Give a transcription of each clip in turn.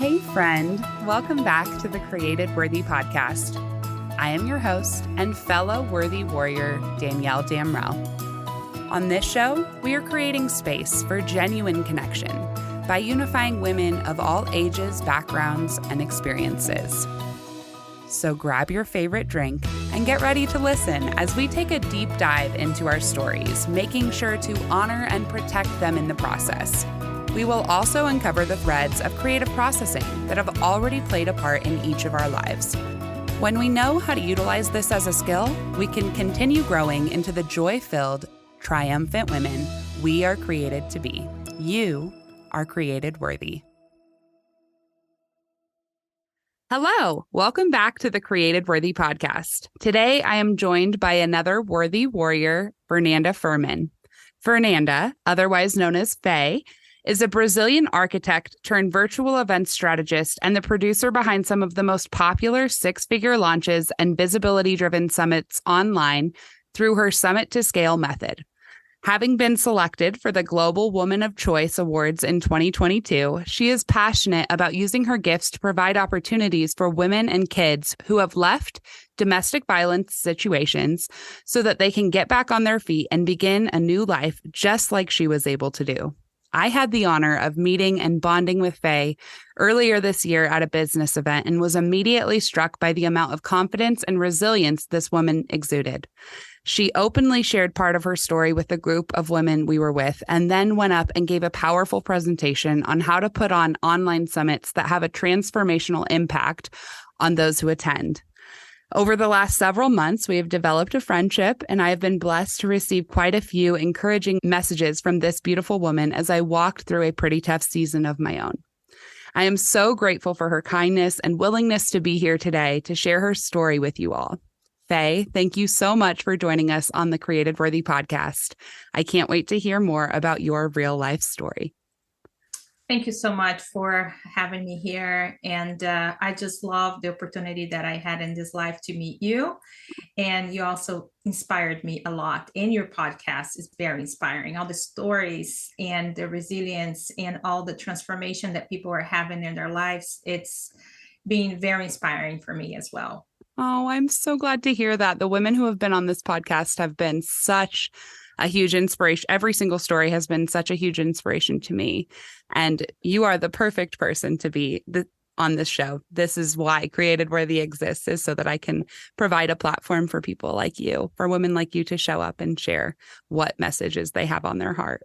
Hey friend, welcome back to the Created Worthy podcast. I am your host and fellow worthy warrior, Danielle Damrell. On this show, we are creating space for genuine connection by unifying women of all ages, backgrounds, and experiences. So grab your favorite drink and get ready to listen as we take a deep dive into our stories, making sure to honor and protect them in the process. We will also uncover the threads of creative processing that have already played a part in each of our lives. When we know how to utilize this as a skill, we can continue growing into the joy-filled, triumphant women we are created to be. You are created worthy. Hello, welcome back to the Created Worthy podcast. Today, I am joined by another worthy warrior, Fernanda Furman. Fernanda, otherwise known as Faye, is a Brazilian architect turned virtual event strategist and the producer behind some of the most popular six-figure launches and visibility-driven summits online through her Summit to Scale method. Having been selected for the Global Woman of Choice Awards in 2022, she is passionate about using her gifts to provide opportunities for women and kids who have left domestic violence situations so that they can get back on their feet and begin a new life just like she was able to do. I had the honor of meeting and bonding with Faye earlier this year at a business event and was immediately struck by the amount of confidence and resilience this woman exuded. She openly shared part of her story with the group of women we were with, and then went up and gave a powerful presentation on how to put on online summits that have a transformational impact on those who attend. Over the last several months, we have developed a friendship, and I have been blessed to receive quite a few encouraging messages from this beautiful woman as I walked through a pretty tough season of my own. I am so grateful for her kindness and willingness to be here today to share her story with you all. Faye, thank you so much for joining us on the Created Worthy podcast. I can't wait to hear more about your real life story. Thank you so much for having me here. And I just love the opportunity that I had in this life to meet you. And you also inspired me a lot. And your podcast is very inspiring. All the stories and the resilience and all the transformation that people are having in their lives, it's been very inspiring for me as well. Oh, I'm so glad to hear that. The women who have been on this podcast have been such a huge inspiration. Every single story has been such a huge inspiration to me. And you are the perfect person to be on this show. This is why Created Worthy exists, is so that I can provide a platform for people like you, for women like you to show up and share what messages they have on their heart.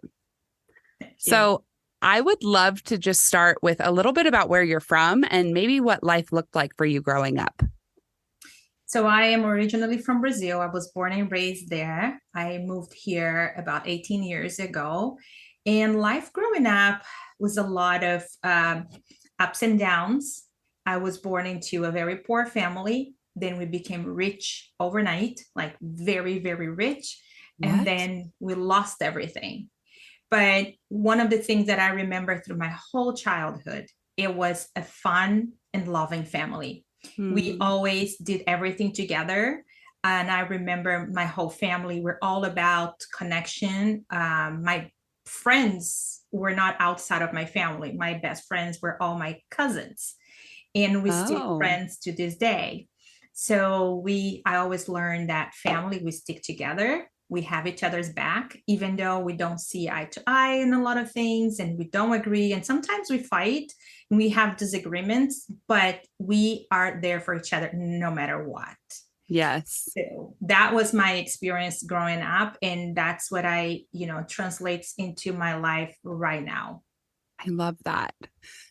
So I would love to just start with a little bit about where you're from and maybe what life looked like for you growing up. So I am originally from Brazil. I was born and raised there. I moved here about 18 years ago. And life growing up was a lot of ups and downs. I was born into a very poor family. Then we became rich overnight, like very, very rich. What? And then we lost everything. But one of the things that I remember through my whole childhood, it was a fun and loving family. We always did everything together. And I remember my whole family were all about connection. My friends were not outside of my family. My best friends were all my cousins. And we still friends to this day. So I always learned that family, we stick together. We have each other's back, even though we don't see eye to eye in a lot of things and we don't agree. And sometimes we fight and we have disagreements, but we are there for each other no matter what. Yes. So that was my experience growing up. And that's what translates into my life right now. I love that.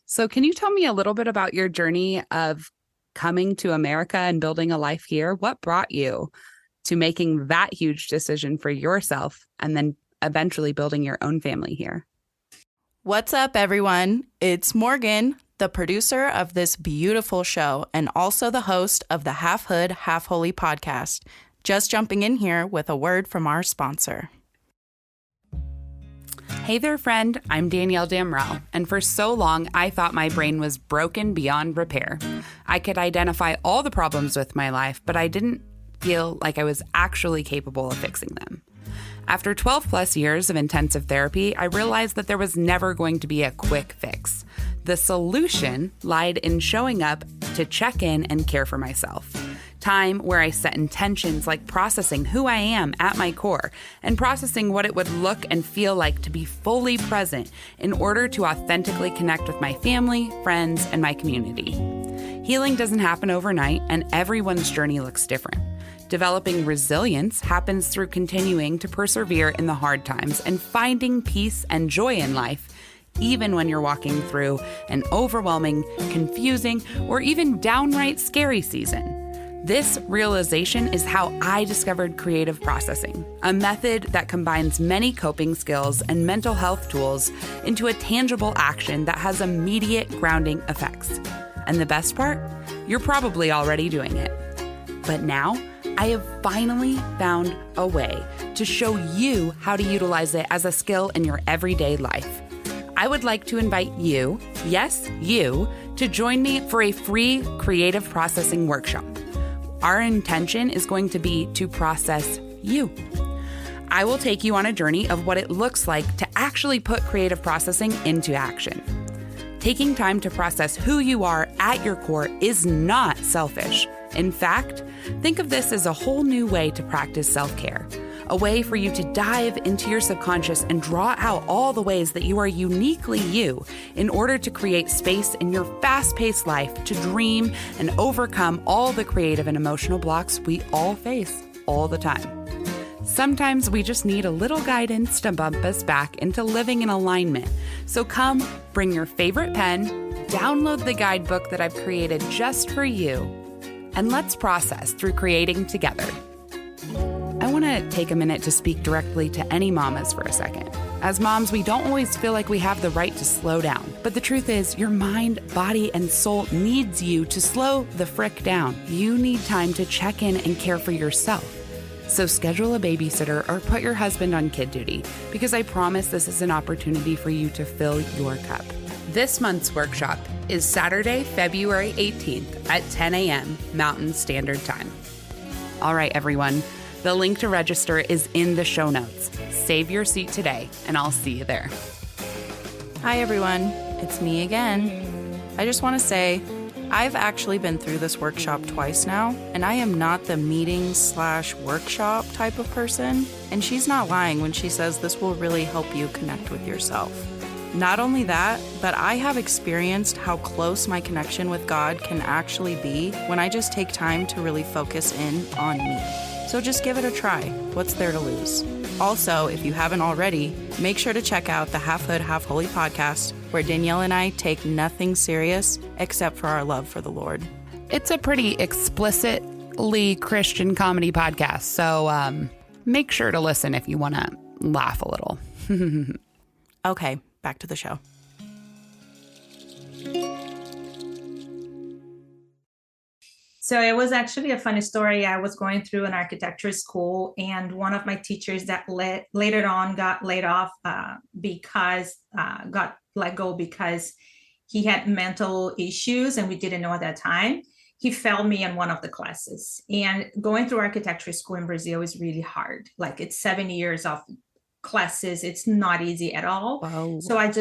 So can you tell me a little bit about your journey of coming to America and building a life here? What brought you to making that huge decision for yourself and then eventually building your own family here? What's up, everyone? It's Morgan, the producer of this beautiful show and also the host of the Half Hood, Half Holy podcast. Just jumping in here with a word from our sponsor. Hey there, friend. I'm Danielle Damrell, and for so long, I thought my brain was broken beyond repair. I could identify all the problems with my life, but I didn't feel like I was actually capable of fixing them. After 12 plus years of intensive therapy, I realized that there was never going to be a quick fix. The solution lied in showing up to check in and care for myself. Time where I set intentions like processing who I am at my core and processing what it would look and feel like to be fully present in order to authentically connect with my family, friends, and my community. Healing doesn't happen overnight, and everyone's journey looks different. Developing resilience happens through continuing to persevere in the hard times and finding peace and joy in life, even when you're walking through an overwhelming, confusing, or even downright scary season. This realization is how I discovered creative processing, a method that combines many coping skills and mental health tools into a tangible action that has immediate grounding effects. And the best part? You're probably already doing it. But now, I have finally found a way to show you how to utilize it as a skill in your everyday life. I would like to invite you, yes, you, to join me for a free creative processing workshop. Our intention is going to be to process you. I will take you on a journey of what it looks like to actually put creative processing into action. Taking time to process who you are at your core is not selfish. In fact, think of this as a whole new way to practice self-care, a way for you to dive into your subconscious and draw out all the ways that you are uniquely you in order to create space in your fast-paced life to dream and overcome all the creative and emotional blocks we all face all the time. Sometimes we just need a little guidance to bump us back into living in alignment. So come, bring your favorite pen, download the guidebook that I've created just for you, and let's process through creating together. I want to take a minute to speak directly to any mamas for a second. As moms, we don't always feel like we have the right to slow down. But the truth is, your mind, body, and soul needs you to slow the frick down. You need time to check in and care for yourself. So schedule a babysitter or put your husband on kid duty, because I promise this is an opportunity for you to fill your cup. This month's workshop is Saturday, February 18th at 10 a.m. Mountain Standard Time. All right, everyone, the link to register is in the show notes. Save your seat today, and I'll see you there. Hi, everyone. It's me again. I just want to say, I've actually been through this workshop twice now, and I am not the meeting/workshop type of person, and she's not lying when she says this will really help you connect with yourself. Not only that, but I have experienced how close my connection with God can actually be when I just take time to really focus in on me. So just give it a try. What's there to lose? Also, if you haven't already, make sure to check out the Half Hood, Half Holy podcast, where Danielle and I take nothing serious except for our love for the Lord. It's a pretty explicitly Christian comedy podcast, so make sure to listen if you want to laugh a little. Okay, back to the show. So it was actually a funny story. I was going through an architecture school, and one of my teachers that later on got laid off got let go because he had mental issues, and we didn't know at that time. He failed me in one of the classes. And going through architecture school in Brazil is really hard. Like, it's 7 years of classes. It's not easy at all. Wow. So I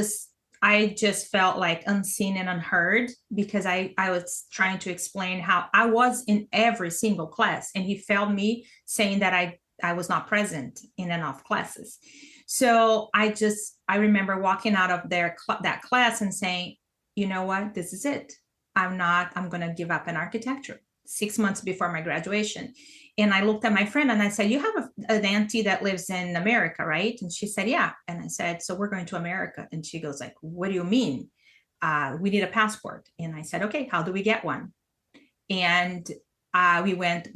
just felt like unseen and unheard, because I was trying to explain how I was in every single class, and he failed me saying that I was not present in enough classes. So I remember walking out of that class and saying, you know what, this is it. I'm going to give up in architecture 6 months before my graduation. And I looked at my friend and I said, you have an auntie that lives in America, right? And she said, yeah. And I said, so we're going to America. And she goes like, what do you mean? We need a passport. And I said, okay, how do we get one? And we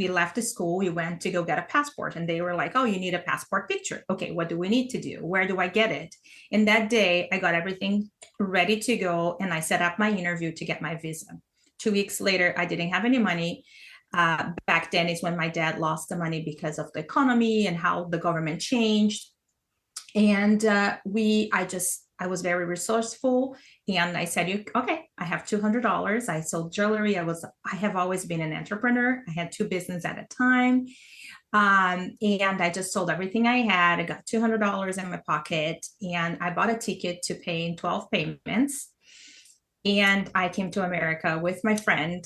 left the school, we went to go get a passport, and they were like, oh, you need a passport picture. Okay, what do we need to do? Where do I get it? And that day I got everything ready to go, and I set up my interview to get my visa. 2 weeks later, I didn't have any money. Back then is when my dad lost the money because of the economy and how the government changed. And I was very resourceful, and I said, okay, I have $200. I sold jewelry. I have always been an entrepreneur. I had 2 businesses at a time. And I just sold everything I had. I got $200 in my pocket, and I bought a ticket to pay in 12 payments. And I came to America with my friend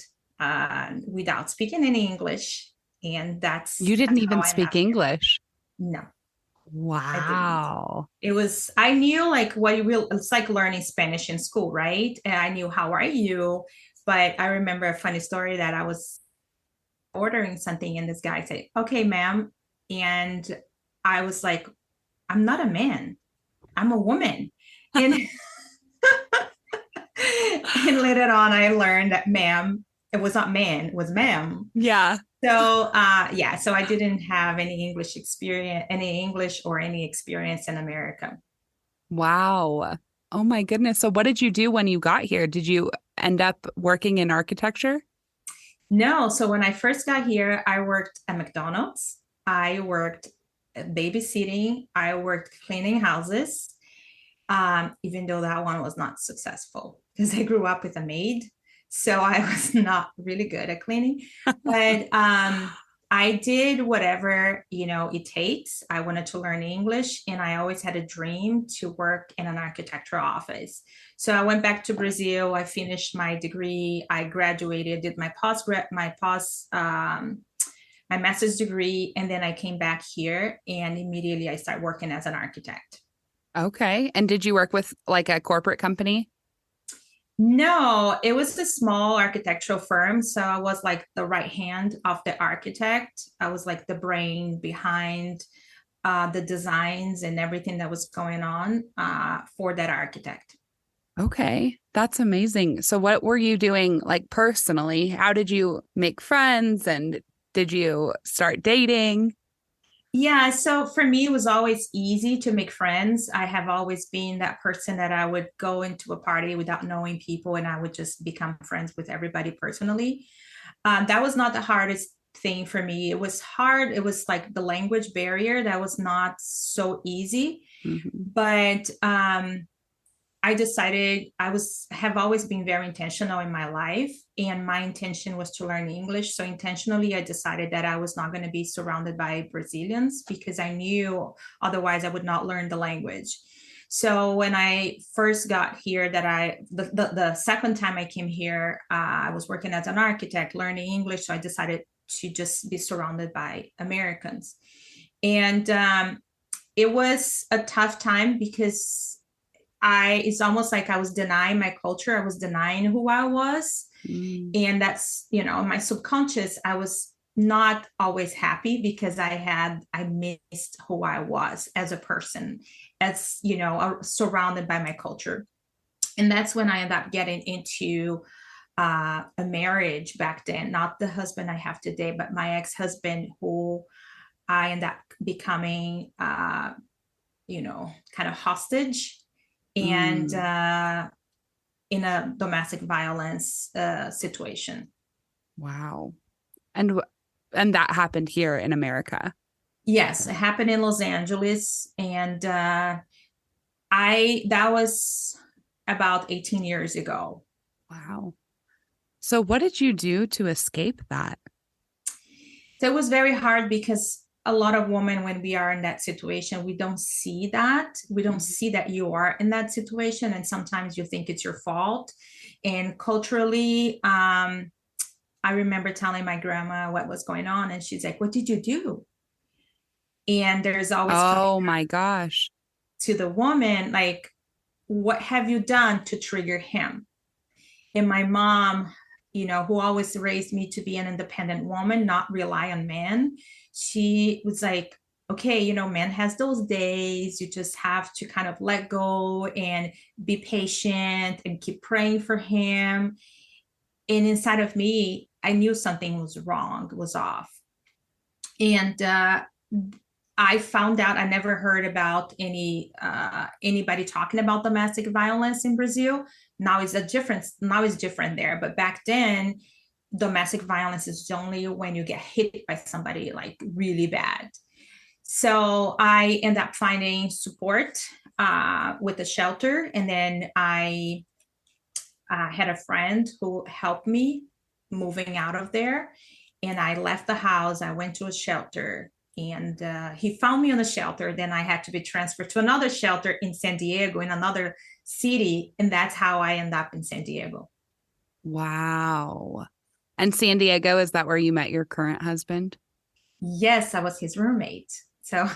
without speaking any English. And You didn't that's how even I ended speak up here. English. No, I didn't. Wow. I knew like what you will, it's like learning Spanish in school, right? And I knew how are you, but I remember a funny story that I was ordering something and this guy said, "Okay, ma'am." And I was like, "I'm not a man, I'm a woman." And and later on I learned that ma'am, it was not man, it was ma'am. Yeah. So yeah, so I didn't have any English or any experience in America. Wow. Oh my goodness. So what did you do when you got here? Did you end up working in architecture? No, so when I first got here, I worked at McDonald's. I worked babysitting. I worked cleaning houses, even though that one was not successful because I grew up with a maid. So I was not really good at cleaning. But I did whatever, it takes. I wanted to learn English, and I always had a dream to work in an architectural office. So I went back to Brazil. I finished my degree. I graduated, did my master's degree, and then I came back here, and immediately I started working as an architect. Okay. And did you work with like a corporate company? No, it was a small architectural firm. So I was like the right hand of the architect. I was like the brain behind the designs and everything that was going on for that architect. Okay. That's amazing. So what were you doing like personally? How did you make friends and did you start dating? Yeah, so for me, it was always easy to make friends. I have always been that person that I would go into a party without knowing people, and I would just become friends with everybody personally. That was not the hardest thing for me. It was hard. It was like the language barrier that was not so easy. Mhm. But I decided have always been very intentional in my life, and my intention was to learn English. So intentionally, I decided that I was not going to be surrounded by Brazilians because I knew otherwise I would not learn the language. So when I first got here, the second time I came here, I was working as an architect, learning English. So I decided to just be surrounded by Americans, and it was a tough time because it's almost like I was denying my culture. I was denying who I was. Mm. And that's, my subconscious, I was not always happy because I missed who I was as a person, as, surrounded by my culture. And that's when I ended up getting into a marriage back then, not the husband I have today, but my ex-husband, who I ended up becoming, kind of hostage and Mm. in a domestic violence situation. Wow. And and that happened here in America. Yes, it happened in Los Angeles, and that was about 18 years ago. Wow. So what did you do to escape that? So it was very hard because a lot of women, when we are in that situation, we don't see that. We don't see that you are in that situation. And sometimes you think it's your fault. And culturally, I remember telling my grandma what was going on. And she's like, "What did you do?" And there's always coming Oh my gosh. to the woman, like, "What have you done to trigger him?" And my mom, who always raised me to be an independent woman, not rely on men, she was like, "Okay, man has those days. You just have to kind of let go and be patient and keep praying for him." And inside of me, I knew something was wrong, was off. And I found out, I never heard about anybody talking about domestic violence in Brazil. Now it's different there, but back then, domestic violence is only when you get hit by somebody like really bad. So I end up finding support with the shelter, and then I had a friend who helped me moving out of there, and I left the house. I went to a shelter, And he found me on a shelter. Then I had to be transferred to another shelter in San Diego, in another city. And that's how I end up in San Diego. Wow. And San Diego, is that where you met your current husband? Yes, I was his roommate. So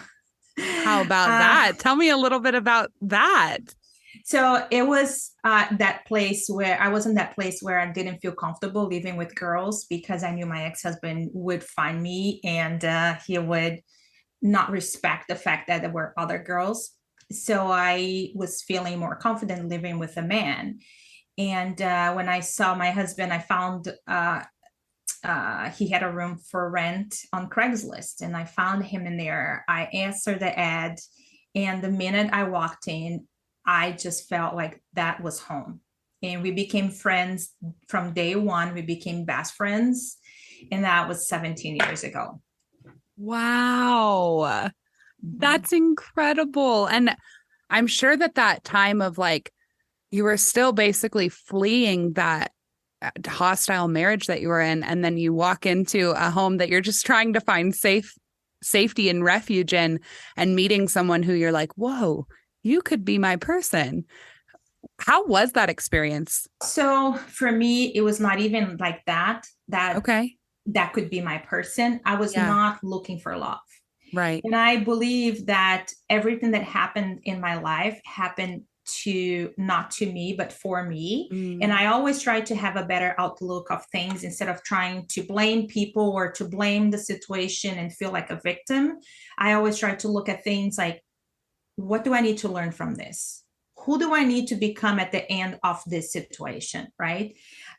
how about that? Tell me a little bit about that. So it was that place where I was in that place where I didn't feel comfortable living with girls, because I knew my ex-husband would find me, and he would not respect the fact that there were other girls. So I was feeling more confident living with a man. And when I saw my husband, I found he had a room for rent on Craigslist, and I found him in there. I answered the ad, and the minute I walked in, I just felt like that was home. And we became friends from day one. We became best friends. And that was 17 years ago. Wow. That's incredible. And I'm sure that time of like, you were still basically fleeing that hostile marriage that you were in. And then you walk into a home that you're just trying to find safety and refuge in, and meeting someone who you're like, whoa, you could be my person. How was that experience? So for me, it was not even like that Okay. That could be my person. I was not looking for love. Right. And I believe that everything that happened in my life happened not to me, but for me. And I always try to have a better outlook of things, instead of trying to blame people or to blame the situation and feel like a victim. I always try to look at things like, what do I need to learn from this? Who do I need to become at the end of this situation, right?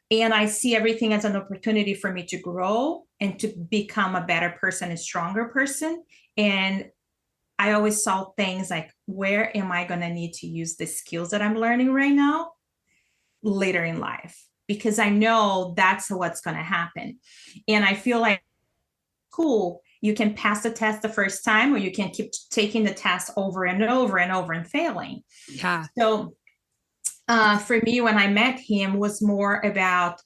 And I see everything as an opportunity for me to grow and to become a better person, a stronger person. And I always saw things like, where am I going to need to use the skills that I'm learning right now later in life? Because I know that's what's going to happen. And I feel like, cool, you can pass the test the first time, or you can keep taking the test over and over and over and failing. Yeah. So for me, when I met him, was more about,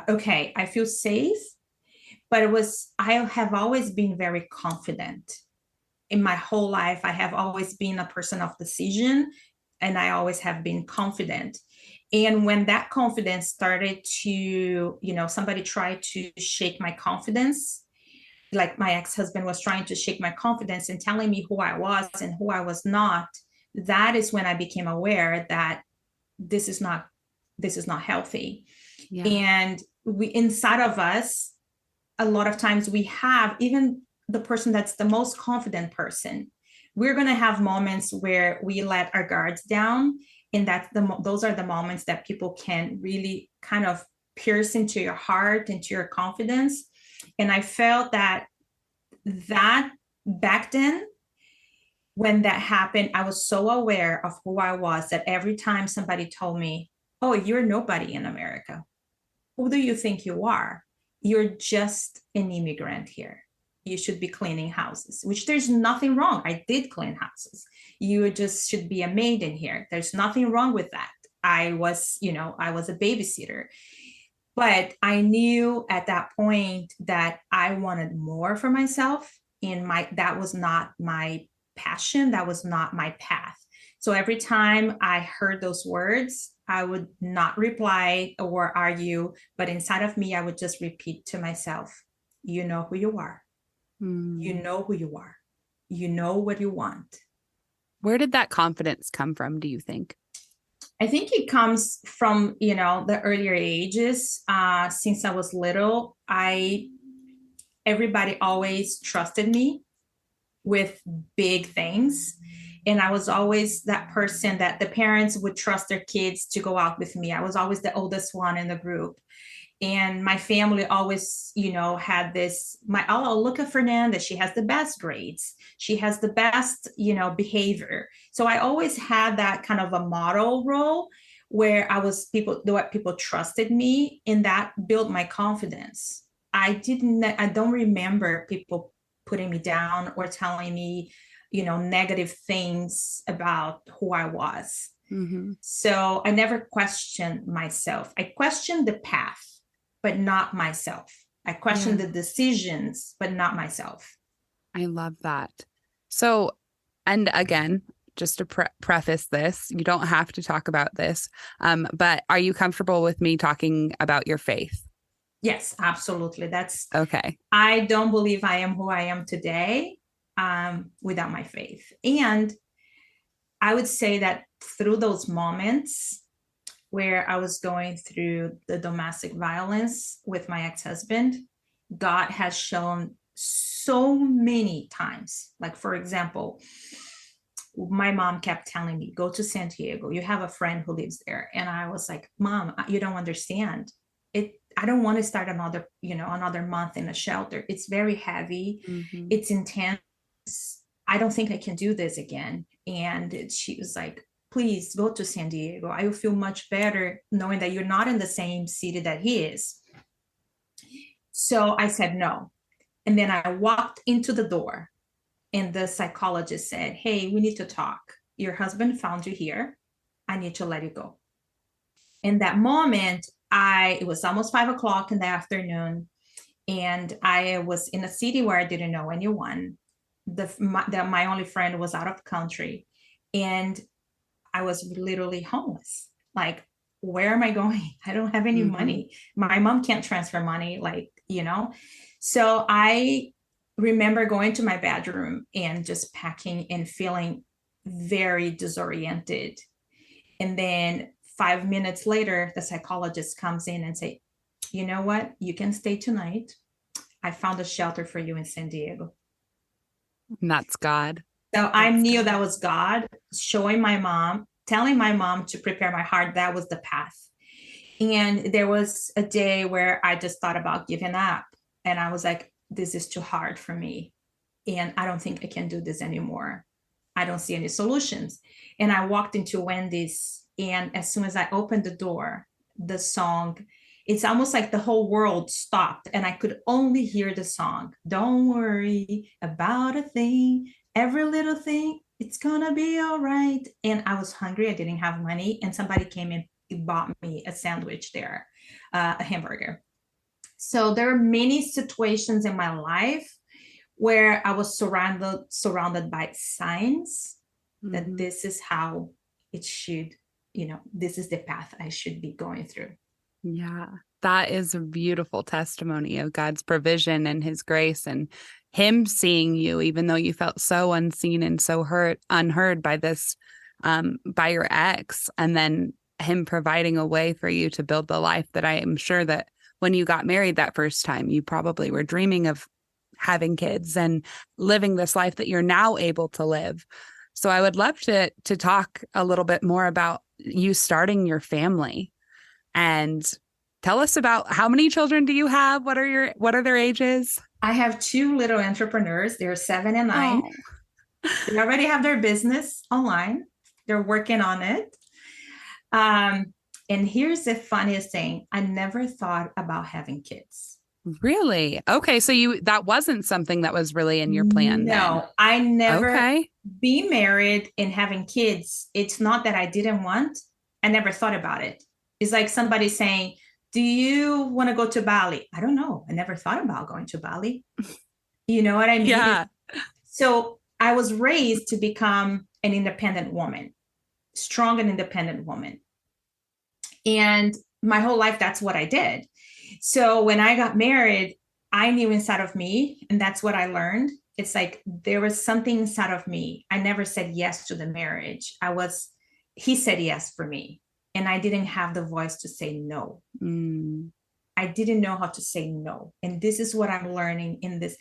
okay, I feel safe, but I have always been very confident. In my whole life, I have always been a person of decision, and I always have been confident. And when that confidence started to, somebody tried to shake my confidence, like my ex-husband was trying to shake my confidence and telling me who I was and who I was not, that is when I became aware that this is not healthy. Yeah. And inside of us, a lot of times we have, even the person that's the most confident person, we're going to have moments where we let our guards down. And those are the moments that people can really kind of pierce into your heart, into your confidence. And I felt that back then, when that happened, I was so aware of who I was that every time somebody told me, oh, you're nobody in America. Who do you think you are? You're just an immigrant here. You should be cleaning houses, which there's nothing wrong. I did clean houses. You just should be a maid in here. There's nothing wrong with that. I was a babysitter. But I knew at that point that I wanted more for myself, and that was not my passion. That was not my path. So every time I heard those words, I would not reply or argue, but inside of me, I would just repeat to myself, you know who you are. You know who you are. You know what you want. Where did that confidence come from, do you think? I think it comes from, the earlier ages. Since I was little, everybody always trusted me with big things. And I was always that person that the parents would trust their kids to go out with me. I was always the oldest one in the group. And my family always, had this, look at Fernanda, she has the best grades. She has the best, behavior. So I always had that kind of a model role where people trusted me, and that built my confidence. I don't remember people putting me down or telling me, negative things about who I was. Mm-hmm. So I never questioned myself. I questioned the path, but not myself. I questioned the decisions, but not myself. I love that. So, and again, just to preface this, you don't have to talk about this, but are you comfortable with me talking about your faith? Yes, absolutely. Okay. I don't believe I am who I am today without my faith. And I would say that through those moments where I was going through the domestic violence with my ex-husband, God has shown so many times. Like, for example, my mom kept telling me, go to San Diego. You have a friend who lives there. And I was like, Mom, you don't understand. I don't want to start another month in a shelter. It's very heavy. Mm-hmm. It's intense. I don't think I can do this again. And she was like, please go to San Diego. I will feel much better knowing that you're not in the same city that he is. So I said no. And then I walked into the door and the psychologist said, hey, we need to talk. Your husband found you here. I need to let you go. In that moment, it was almost 5 o'clock in the afternoon, and I was in a city where I didn't know anyone. My only friend was out of country, and I was literally homeless. Like, where am I going? I don't have any money. My mom can't transfer money, So I remember going to my bedroom and just packing and feeling very disoriented. And then 5 minutes later, the psychologist comes in and say, you know what? You can stay tonight. I found a shelter for you in San Diego. And that's God. So I knew that was God showing my mom, telling my mom to prepare my heart. That was the path. And there was a day where I just thought about giving up. And I was like, this is too hard for me. And I don't think I can do this anymore. I don't see any solutions. And I walked into Wendy's, and as soon as I opened the door, the song, it's almost like the whole world stopped and I could only hear the song. Don't worry about a thing, every little thing, it's gonna be all right. And I was hungry, I didn't have money, and somebody came and bought me a sandwich there, a hamburger. So there are many situations in my life where I was surrounded by signs that this is how it should, this is the path I should be going through. Yeah, that is a beautiful testimony of God's provision and his grace and him seeing you, even though you felt so unseen and so unheard by this, by your ex, and then him providing a way for you to build the life that I am sure that when you got married that first time, you probably were dreaming of having kids and living this life that you're now able to live. So I would love to talk a little bit more about you starting your family, and tell us about how many children do you have? What are their ages? I have two little entrepreneurs. They're 7 and 9. Oh. They already have their business online. They're working on it. And here's the funniest thing. I never thought about having kids. Really? Okay. So that wasn't something that was really in your plan. No, then. I never be married and having kids. It's not that I didn't want. I never thought about it. It's like somebody saying, do you want to go to Bali? I don't know. I never thought about going to Bali. You know what I mean? Yeah. So I was raised to become an independent woman, strong and independent woman. And my whole life, that's what I did. So when I got married, I knew inside of me, and that's what I learned. It's like there was something inside of me. I never said yes to the marriage. He said yes for me. And I didn't have the voice to say no. I didn't know how to say no. And this is what I'm learning in this.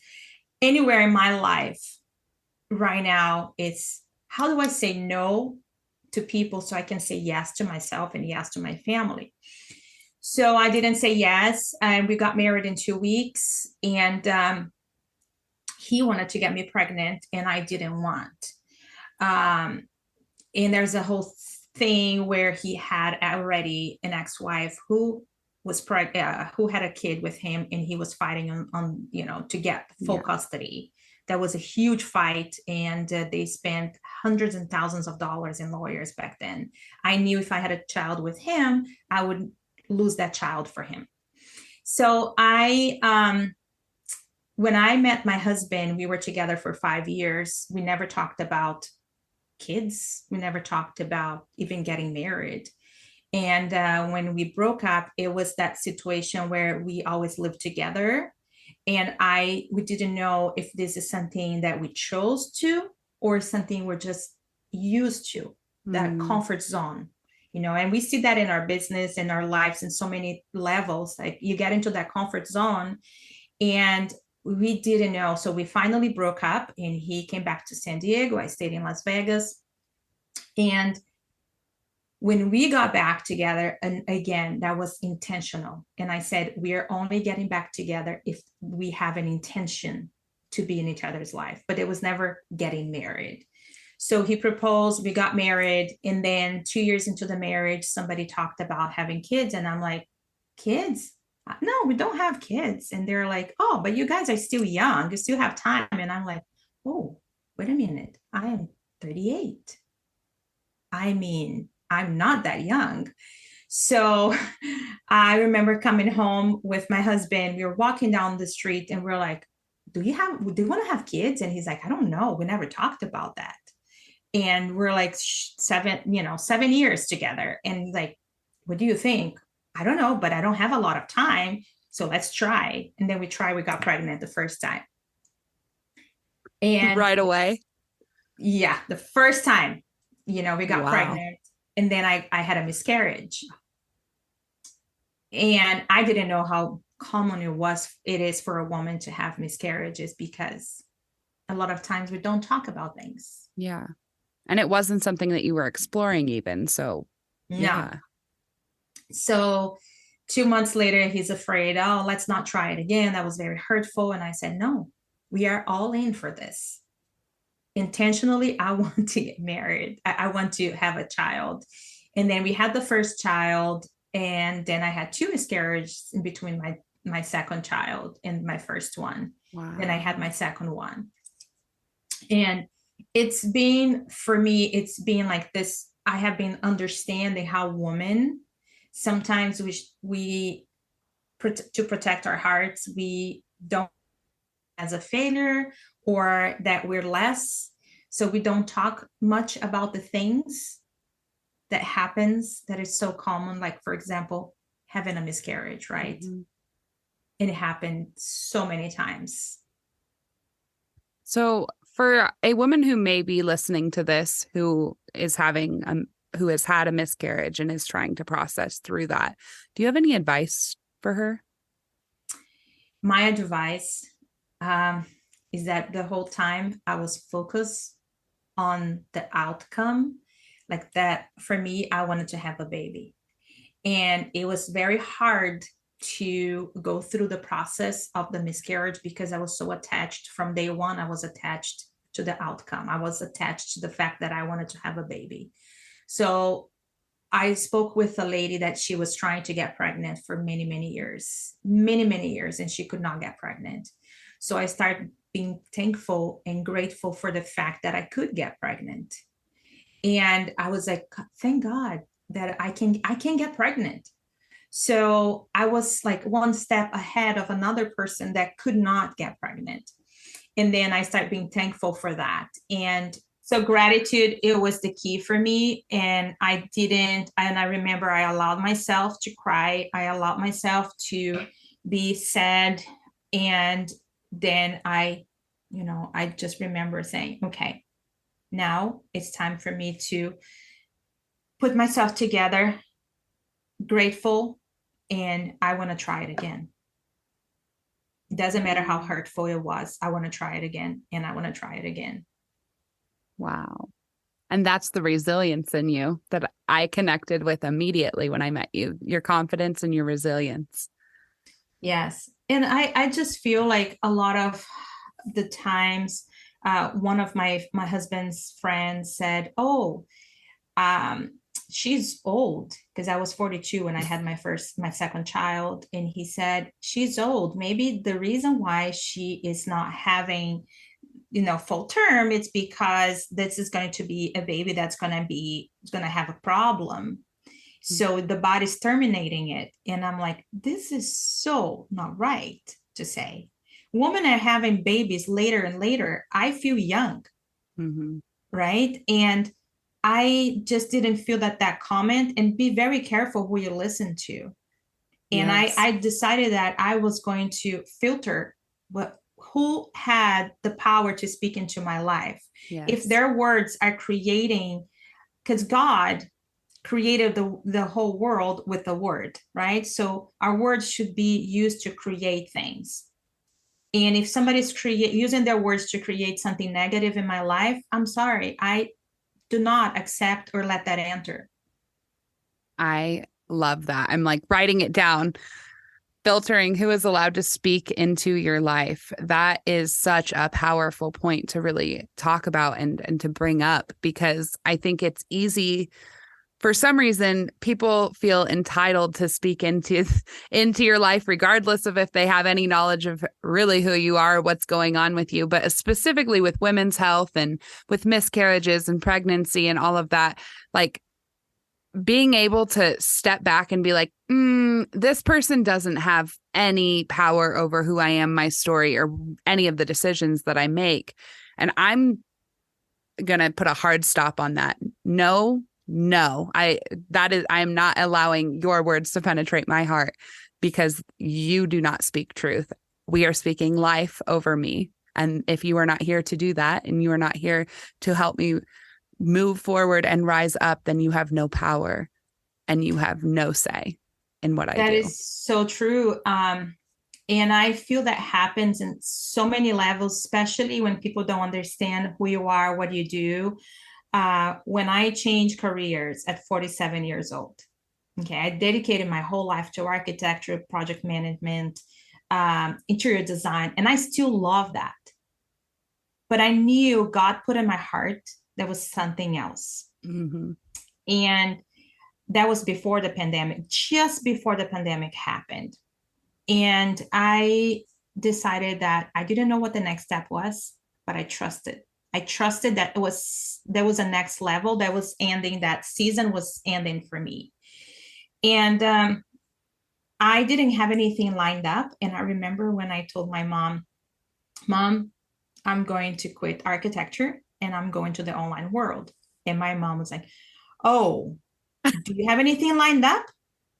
Anywhere in my life right now, it's how do I say no to people so I can say yes to myself and yes to my family. So I didn't say yes. And we got married in 2 weeks. And he wanted to get me pregnant and I didn't want. And there's a whole thing where he had already an ex-wife who was who had a kid with him, and he was fighting on to get full custody. That was a huge fight, and they spent hundreds and thousands of dollars in lawyers back then. I knew if I had a child with him, I would lose that child for him. So I when I met my husband, we were together for 5 years. We never talked about kids. We never talked about even getting married. And when we broke up, it was that situation where we always lived together. And we didn't know if this is something that we chose to or something we're just used to, that comfort zone, and we see that in our business and our lives in so many levels. Like you get into that comfort zone, and we didn't know. So we finally broke up, and he came back to San Diego. I stayed in Las Vegas. And when we got back together, and again, that was intentional. And I said, we are only getting back together if we have an intention to be in each other's life, but it was never getting married. So he proposed, we got married. And then 2 years into the marriage, somebody talked about having kids. And I'm like, kids? No, we don't have kids. And they're like, oh, but you guys are still young. You still have time. And I'm like, oh, wait a minute. I am 38. I mean, I'm not that young. So I remember coming home with my husband. We were walking down the street and we're like, do you want to have kids? And he's like, I don't know. We never talked about that. And we're like 7 years together. And he's like, what do you think? I don't know, but I don't have a lot of time. So let's try. And then we got pregnant the first time. And right away. Yeah. The first time, we got Wow. pregnant. And then I had a miscarriage. And I didn't know how common it is for a woman to have miscarriages, because a lot of times we don't talk about things. Yeah. And it wasn't something that you were exploring even. So, no. Yeah. So 2 months later, he's afraid, oh, let's not try it again. That was very hurtful. And I said, no, we are all in for this. Intentionally, I want to get married. I want to have a child. And then we had the first child. And then I had 2 miscarriages in between my second child and my first one. Wow. Then I had my second one. And for me, it's been like this. I have been understanding how women, sometimes we to protect our hearts, we don't as a failure, or that we're less. So we don't talk much about the things that happens that is so common. Like, for example, having a miscarriage, right? Mm-hmm. It happened so many times. So for a woman who may be listening to this, who has had a miscarriage and is trying to process through that, do you have any advice for her? My advice is that the whole time I was focused on the outcome, like that. For me, I wanted to have a baby, and it was very hard to go through the process of the miscarriage because I was so attached from day one. I was attached to the outcome. I was attached to the fact that I wanted to have a baby. So I spoke with a lady that she was trying to get pregnant for many, many years, and she could not get pregnant. So I started being thankful and grateful for the fact that I could get pregnant. And I was like, thank God that I can get pregnant. So I was like one step ahead of another person that could not get pregnant. And then I started being thankful for that. And so gratitude, it was the key for me. And I remember I allowed myself to cry. I allowed myself to be sad. And then I just remember saying, okay, now it's time for me to put myself together, grateful, and I want to try it again. It doesn't matter how hurtful it was. I want to try it again, and I want to try it again. Wow. And that's the resilience in you that I connected with immediately when I met you, your confidence and your resilience. Yes. And I just feel like a lot of the times, one of my husband's friends said, oh, she's old, because I was 42 when I had my second child. And he said, she's old. Maybe the reason why she is not having, full term, it's because this is going to be a baby that's going to have a problem. So the body's terminating it. And I'm like, this is so not right to say. women are having babies later and later. I feel young, right? And I just didn't feel that comment, and be very careful who you listen to. And Yes. I decided that I was going to filter who had the power to speak into my life. Yes. If their words are creating, because God created the whole world with the word, right? So our words should be used to create things. And if somebody's using their words to create something negative in my life, I'm sorry, I do not accept or let that enter. I love that. I'm like writing it down, filtering who is allowed to speak into your life. That is such a powerful point to really talk about and to bring up, because I think it's easy. For some reason, people feel entitled to speak into your life, regardless of if they have any knowledge of really who you are, what's going on with you, but specifically with women's health and with miscarriages and pregnancy and all of that, like being able to step back and be like, this person doesn't have any power over who I am, my story, or any of the decisions that I make. And I'm going to put a hard stop on that. No, I am not allowing your words to penetrate my heart, because you do not speak truth. We are speaking life over me. And if you are not here to do that, and you are not here to help me move forward and rise up, then you have no power and you have no say in what I do. That is so true. And I feel that happens in so many levels, especially when people don't understand who you are, what you do. When I changed careers at 47 years old, okay, I dedicated my whole life to architecture, project management, interior design, and I still love that. But I knew God put in my heart there was something else. And that was before the pandemic, just before the pandemic happened. And I decided that I didn't know what the next step was, but I trusted. I trusted that there was a next level that was ending, that season was ending for me. And I didn't have anything lined up. And I remember when I told my mom, I'm going to quit architecture and I'm going to the online world. And my mom was like, oh, do you have anything lined up?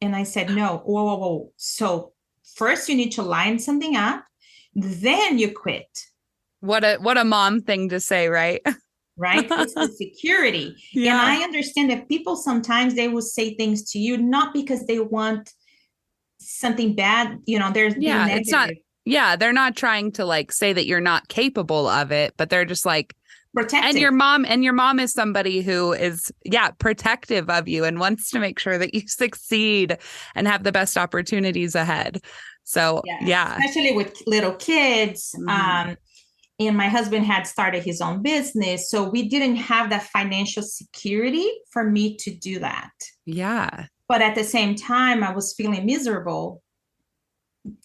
And I said, no. Whoa. So first you need to line something up, then you quit. What a mom thing to say, right? Right? It's the security. Yeah. And I understand that people sometimes they will say things to you, not because they want something bad, there's negative. It's not. Yeah, they're not trying to like say that you're not capable of it, but they're just like protective. And your mom is somebody who is, protective of you and wants to make sure that you succeed and have the best opportunities ahead. So, especially with little kids. And my husband had started his own business. So we didn't have that financial security for me to do that. Yeah. But at the same time, I was feeling miserable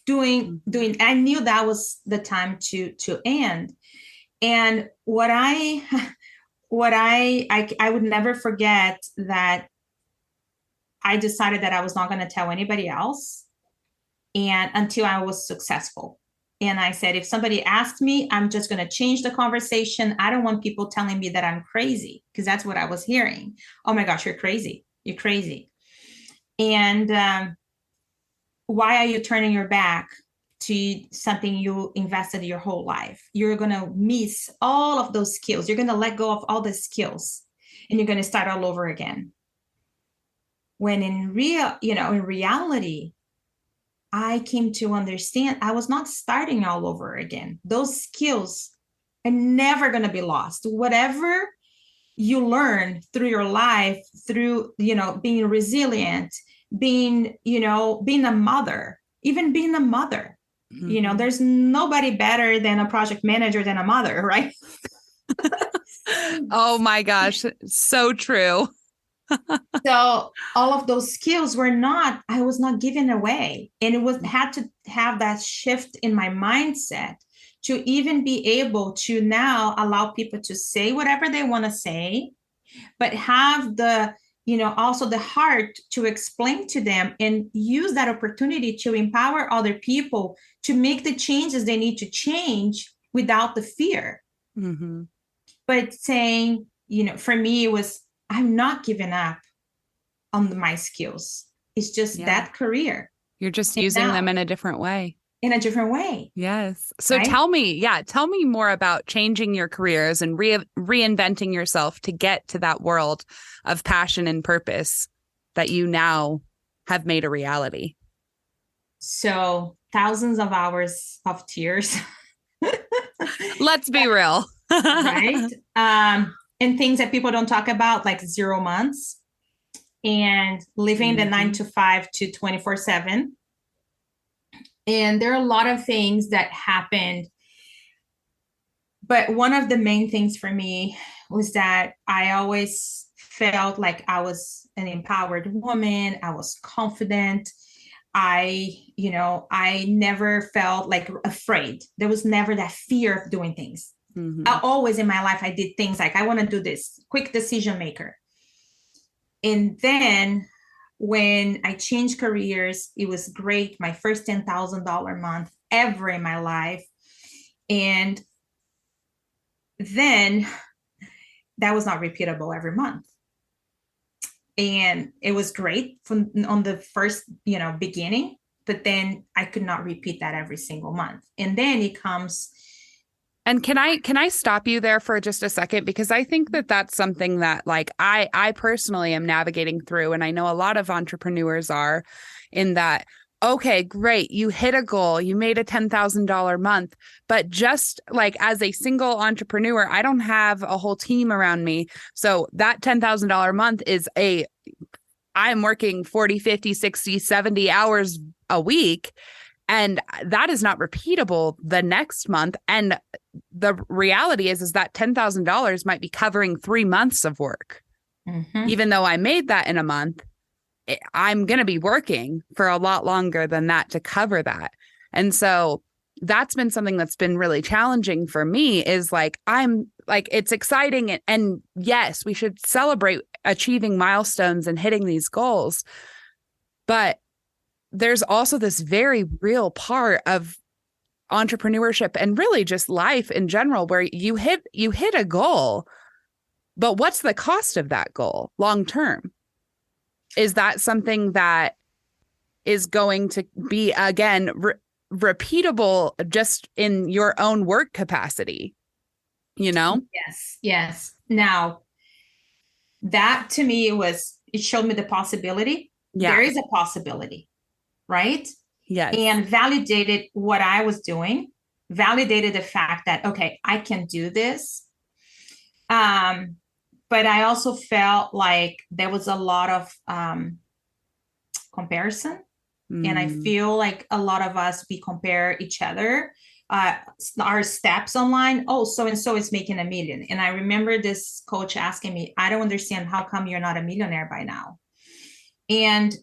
doing, I knew that was the time to end. And what I would never forget that I decided that I was not going to tell anybody else and until I was successful. And I said, if somebody asked me, I'm just going to change the conversation. I don't want people telling me that I'm crazy, because that's what I was hearing. Oh my gosh, you're crazy. You're crazy. And why are you turning your back to something you invested your whole life? You're going to miss all of those skills. You're going to let go of all the skills and you're going to start all over again. When in reality, I came to understand I was not starting all over again. Those skills are never going to be lost. Whatever you learn through your life, through, being resilient, being a mother, even being a mother, there's nobody better than a project manager than a mother, right? Oh my gosh. So true. So all of those skills I was not giving away. And had to have that shift in my mindset to even be able to now allow people to say whatever they want to say, but have the also the heart to explain to them and use that opportunity to empower other people to make the changes they need to change without the fear. Mm-hmm. But saying, for me, it was, I'm not giving up on my skills. It's just that career. You're just using them in a different way. Yes. So right? tell me more about changing your careers and reinventing yourself to get to that world of passion and purpose that you now have made a reality. So thousands of hours of tears. Let's be real. Right? And things that people don't talk about, like 0 months and living the 9 to 5 to 24/7. And there are a lot of things that happened. But one of the main things for me was that I always felt like I was an empowered woman. I was confident. I never felt like afraid. There was never that fear of doing things. Mm-hmm. Always in my life, I did things like, I want to do this, quick decision maker. And then when I changed careers, it was great. My first $10,000 month ever in my life. And then that was not repeatable every month. And it was great on the first, beginning, but then I could not repeat that every single month. And then it comes. And can I stop you there for just a second? Because I think that that's something that like I personally am navigating through. And I know a lot of entrepreneurs are in that. Okay, great. You hit a goal. You made a $10,000 month. But just like as a single entrepreneur, I don't have a whole team around me. So that $10,000 month is I'm working 40, 50, 60, 70 hours a week. And that is not repeatable the next month. And the reality is that $10,000 might be covering 3 months of work. Mm-hmm. Even though I made that in a month, I'm going to be working for a lot longer than that to cover that. And so that's been something that's been really challenging for me is like, I'm like, it's exciting. And yes, we should celebrate achieving milestones and hitting these goals. But there's also this very real part of entrepreneurship and really just life in general, where you hit a goal, but what's the cost of that goal long term? Is that something that is going to be, again, repeatable just in your own work capacity? Yes. Now, that to me it showed me the possibility. Yeah. There is a possibility, right? Yes. And validated what I was doing, validated the fact that, okay, I can do this. But I also felt like there was a lot of comparison. And I feel like a lot of us, we compare each other, our steps online. Oh, so-and-so is making $1 million. And I remember this coach asking me, I don't understand, how come you're not a millionaire by now? And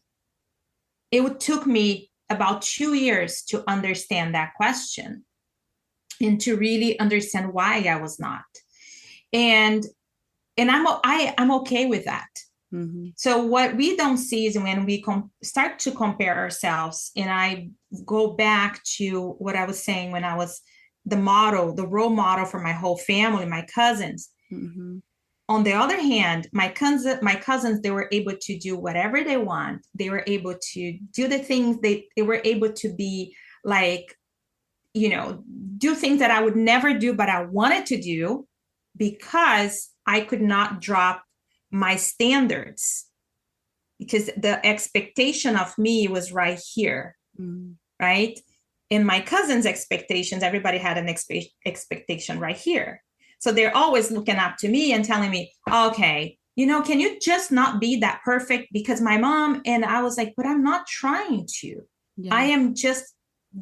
it took me about 2 years to understand that question and to really understand why I was not. And I'm okay with that. Mm-hmm. So what we don't see is when we start to compare ourselves, and I go back to what I was saying when I was the role model for my whole family, my cousins. Mm-hmm. On the other hand, my cousins, they were able to do whatever they want. They were able to do the things they were able to be like, do things that I would never do, but I wanted to do because I could not drop my standards, because the expectation of me was right here, right? In my cousin's expectations, everybody had an expectation right here. So they're always looking up to me and telling me, okay, can you just not be that perfect? Because my mom, and I was like, but I'm not trying to. Yeah. I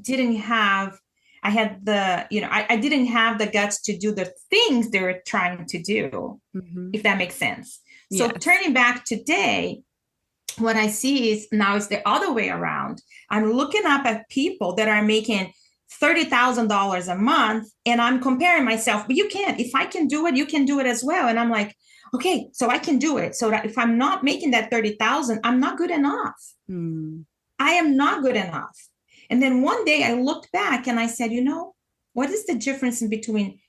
didn't have the guts to do the things they were trying to do, if that makes sense. So yes. Turning back today, what I see is now it's the other way around. I'm looking up at people that are making $30,000 a month, and I'm comparing myself, but you can't. If I can do it, you can do it as well. And I'm like, okay, so I can do it. So that if I'm not making that 30,000, I'm not good enough. I am not good enough. And then one day I looked back and I said, what is the difference in between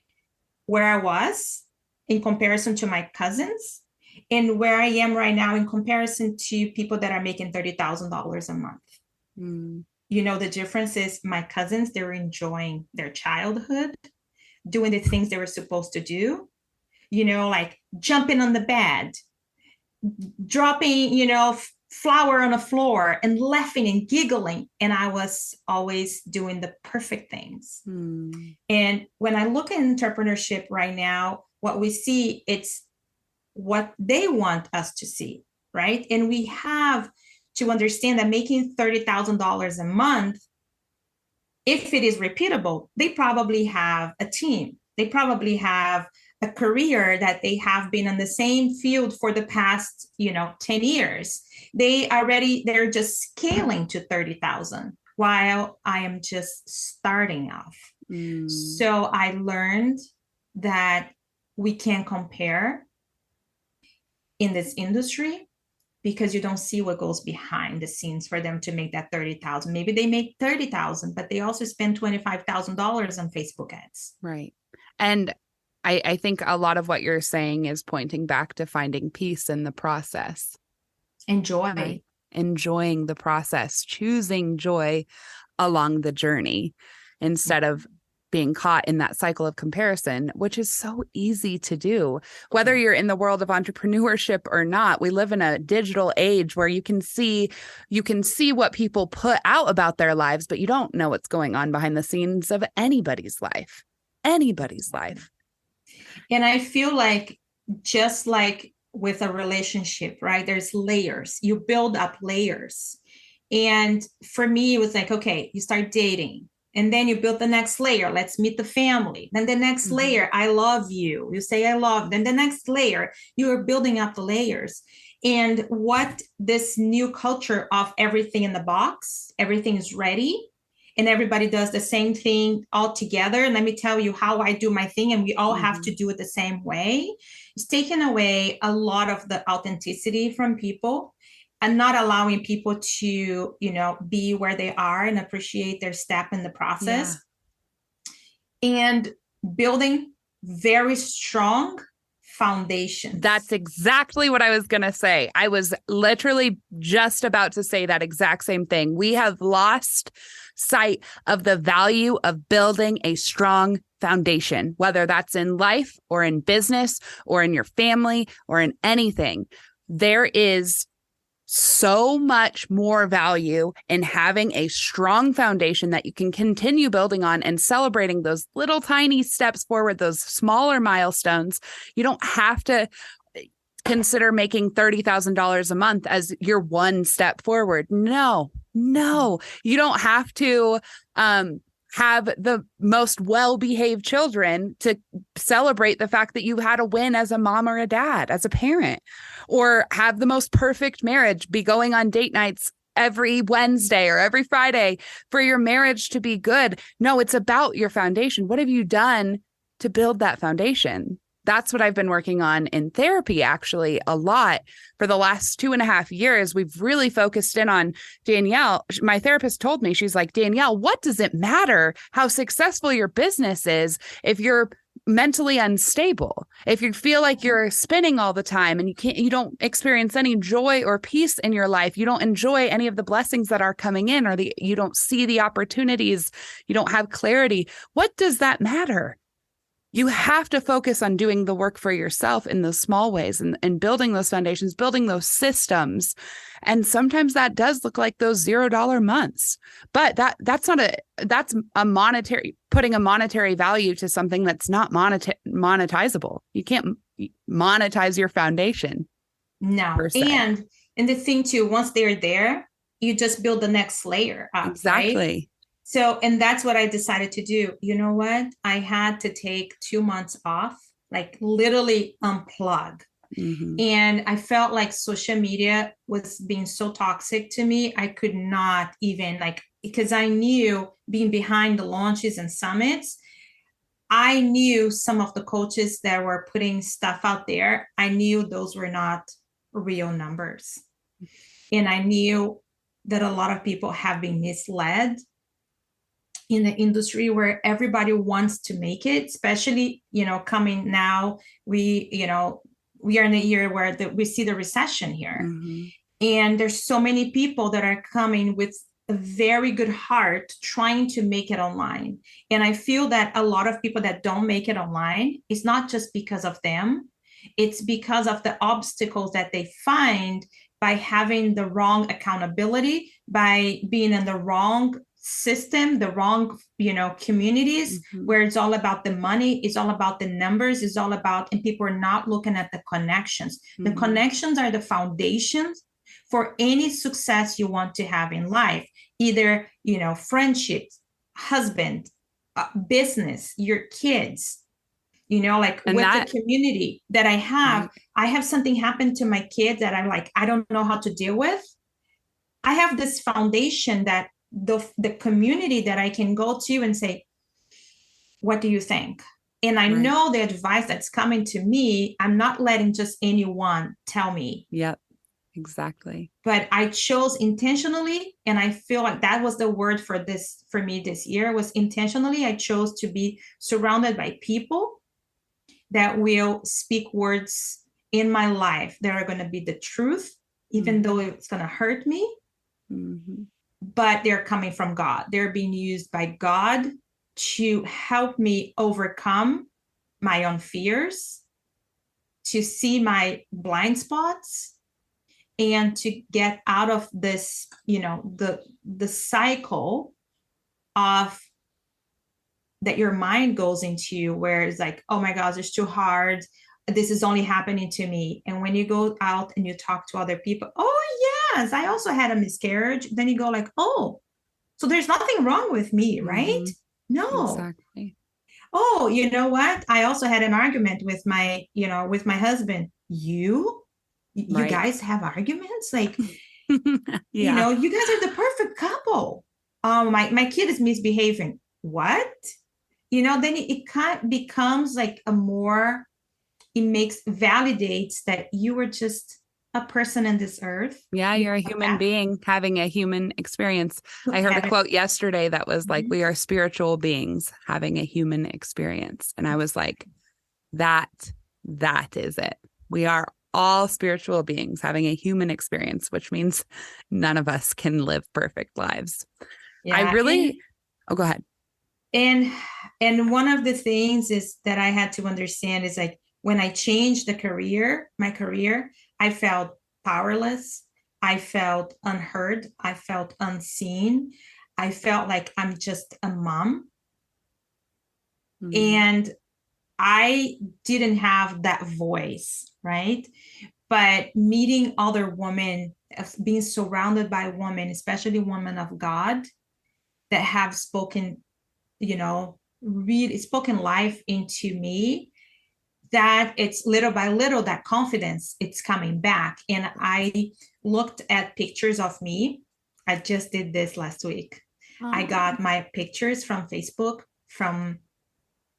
where I was in comparison to my cousins and where I am right now in comparison to people that are making $30,000 a month? The difference is my cousins, they're enjoying their childhood, doing the things they were supposed to do, like jumping on the bed, dropping, flour on the floor and laughing and giggling. And I was always doing the perfect things. And when I look at entrepreneurship right now, what we see, it's what they want us to see, right? And we have to understand that making $30,000 a month, if it is repeatable, they probably have a team. They probably have a career that they have been in the same field for the past, 10 years. They're just scaling to 30,000 while I am just starting off. So I learned that we can't compare in this industry because you don't see what goes behind the scenes for them to make that 30,000. Maybe they make 30,000, but they also spend $25,000 on Facebook ads. Right. And I think a lot of what you're saying is pointing back to finding peace in the process. Enjoy. Right? Enjoying the process, choosing joy along the journey instead of being caught in that cycle of comparison, which is so easy to do. Whether you're in the world of entrepreneurship or not, we live in a digital age where you can see what people put out about their lives, but you don't know what's going on behind the scenes of anybody's life. And I feel like just like with a relationship, right? There's layers. You build up layers. And for me, it was like, okay, you start dating. And then you build the next layer. Let's meet the family. Then the next layer, I love you. You say, I love. Then the next layer, you are building up the layers. And what this new culture of everything in the box, everything is ready, and everybody does the same thing all together. And let me tell you how I do my thing. And we all have to do it the same way. It's taken away a lot of the authenticity from people and not allowing people to, be where they are and appreciate their step in the process. And building very strong foundation. That's exactly what I was going to say. I was literally just about to say that exact same thing. We have lost sight of the value of building a strong foundation, whether that's in life or in business or in your family or in anything. There is so much more value in having a strong foundation that you can continue building on and celebrating those little tiny steps forward, those smaller milestones. You don't have to consider making $30,000 a month as your one step forward. No, you don't have to have the most well-behaved children to celebrate the fact that you had a win as a mom or a dad, as a parent, or have the most perfect marriage, be going on date nights every Wednesday or every Friday for your marriage to be good. No, it's about your foundation. What have you done to build that foundation? That's what I've been working on in therapy, actually, a lot for the last 2.5 years. We've really focused in on Danielle. My therapist told me, she's like, Danielle, what does it matter how successful your business is if you're mentally unstable, if you feel like you're spinning all the time and you don't experience any joy or peace in your life, you don't enjoy any of the blessings that are coming in, or you don't see the opportunities, you don't have clarity. What does that matter? You have to focus on doing the work for yourself in those small ways and building those foundations, building those systems. And sometimes that does look like those $0 months, but that's a monetary, putting a monetary value to something that's not monetizable. You can't monetize your foundation. No. And the thing too, once they're there, you just build the next layer up. Exactly. Right? So, and that's what I decided to do. You know what? I had to take 2 months off, like literally unplug. And I felt like social media was being so toxic to me. I could not even because I knew being behind the launches and summits, I knew some of the coaches that were putting stuff out there, I knew those were not real numbers. And I knew that a lot of people have been misled in the industry where everybody wants to make it, especially, coming now, we are in a year where we see the recession here. Mm-hmm. And there's so many people that are coming with a very good heart trying to make it online. And I feel that a lot of people that don't make it online, it's not just because of them. It's because of the obstacles that they find by having the wrong accountability, by being in the wrong system, the wrong, communities, Mm-hmm. where it's all about the money, it's all about the numbers, it's all about, and people are not looking at the connections. Mm-hmm. The connections are the foundations for any success you want to have in life, either, friendships, husband, business, your kids, like And with that, the community that I have, right. I have something happen to my kids that I'm like, I don't know how to deal with. I have this foundation that the community that I can go to and say, what do you think? And I Right. know the advice that's coming to me, I'm not letting just anyone tell me. Yep, exactly. But I chose intentionally, and I feel like that was the word for me this year, was intentionally. I chose to be surrounded by people that will speak words in my life that are going to be the truth, even Mm-hmm. though it's going to hurt me. Mm-hmm. But they're coming from God. They're being used by God to help me overcome my own fears, to see my blind spots, and to get out of this, the cycle of that your mind goes into, where it's like, oh my gosh, it's too hard. This is only happening to me. And when you go out and you talk to other people, oh yes, I also had a miscarriage. Then you go like, oh, so there's nothing wrong with me, right? Mm-hmm. No. Exactly. Oh, you know what? I also had an argument with my husband. You Right. guys have arguments? Like, Yeah. you guys are the perfect couple. My kid is misbehaving. What? Then it kind of becomes like validates that you were just a person in this earth. Yeah, you're a human being having a human experience. I heard a quote yesterday that was like, we are spiritual beings having a human experience. And I was like, that is it. We are all spiritual beings having a human experience, which means none of us can live perfect lives. Yeah, oh, go ahead. And one of the things is that I had to understand is like, when I changed my career, I felt powerless. I felt unheard. I felt unseen. I felt like I'm just a mom. Mm-hmm. And I didn't have that voice, right? But meeting other women, being surrounded by women, especially women of God, that have spoken, really spoken life into me, that it's little by little, that confidence, it's coming back. And I looked at pictures of me. I just did this last week. I got my pictures from Facebook from